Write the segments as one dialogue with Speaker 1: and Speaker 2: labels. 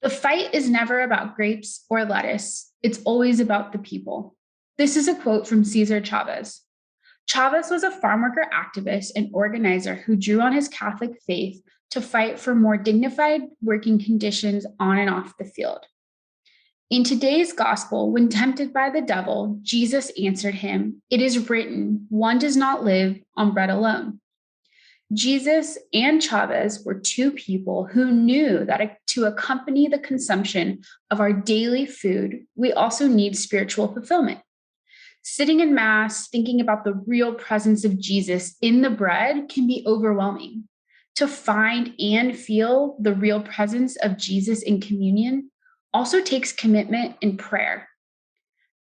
Speaker 1: The fight is never about grapes or lettuce. It's always about the people. This is a quote from Cesar Chavez. Chavez was a farm worker activist and organizer who drew on his Catholic faith to fight for more dignified working conditions on and off the field. In today's gospel, when tempted by the devil, Jesus answered him, "It is written, one does not live on bread alone." Jesus and Chavez were two people who knew that to accompany the consumption of our daily food, we also need spiritual fulfillment. Sitting in Mass, thinking about the real presence of Jesus in the bread can be overwhelming. To find and feel the real presence of Jesus in communion also takes commitment and prayer.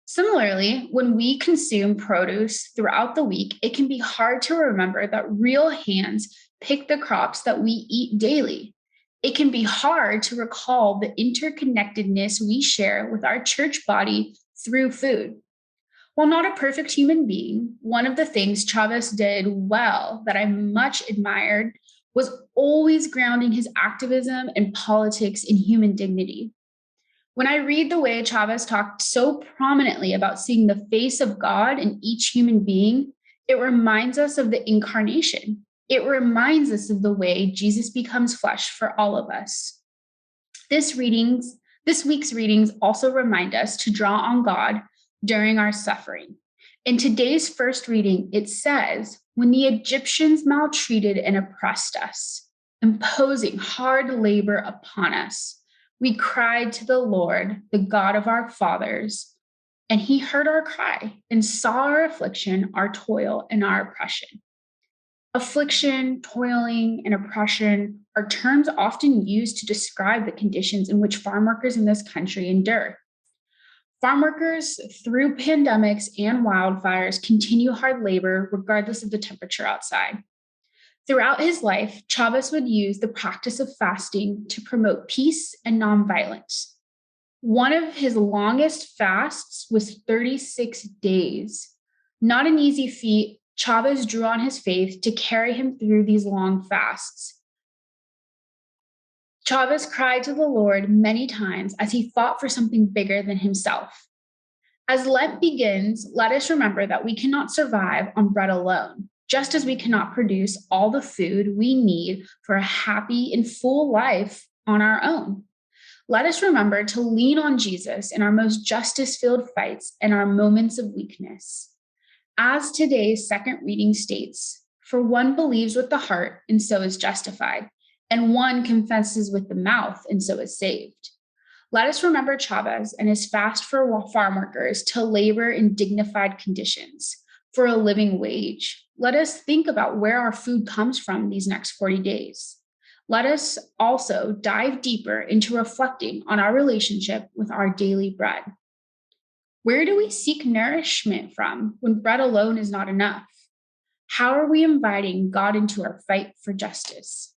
Speaker 1: Similarly, when we consume produce throughout the week, it can be hard to remember that real hands pick the crops that we eat daily. It can be hard to recall the interconnectedness we share with our church body through food. While not a perfect human being, one of the things Chavez did well that I much admired was always grounding his activism and politics in human dignity. When I read the way Chavez talked so prominently about seeing the face of God in each human being, it reminds us of the incarnation. It reminds us of the way Jesus becomes flesh for all of us. This week's readings also remind us to draw on God during our suffering. In today's first reading, it says, "When the Egyptians maltreated and oppressed us, imposing hard labor upon us, we cried to the Lord, the God of our fathers, and he heard our cry and saw our affliction, our toil, and our oppression." Affliction, toiling, and oppression are terms often used to describe the conditions in which farm workers in this country endure. Farm workers, through pandemics and wildfires, continue hard labor regardless of the temperature outside. Throughout his life, Chavez would use the practice of fasting to promote peace and nonviolence. One of his longest fasts was 36 days. Not an easy feat, Chavez drew on his faith to carry him through these long fasts. Chavez cried to the Lord many times as he fought for something bigger than himself. As Lent begins, let us remember that we cannot survive on bread alone, just as we cannot produce all the food we need for a happy and full life on our own. Let us remember to lean on Jesus in our most justice-filled fights and our moments of weakness. As today's second reading states, "For one believes with the heart and so is justified, and one confesses with the mouth and so is saved." Let us remember Chavez and his fast for farm workers to labor in dignified conditions for a living wage. Let us think about where our food comes from these next 40 days. Let us also dive deeper into reflecting on our relationship with our daily bread. Where do we seek nourishment from when bread alone is not enough? How are we inviting God into our fight for justice?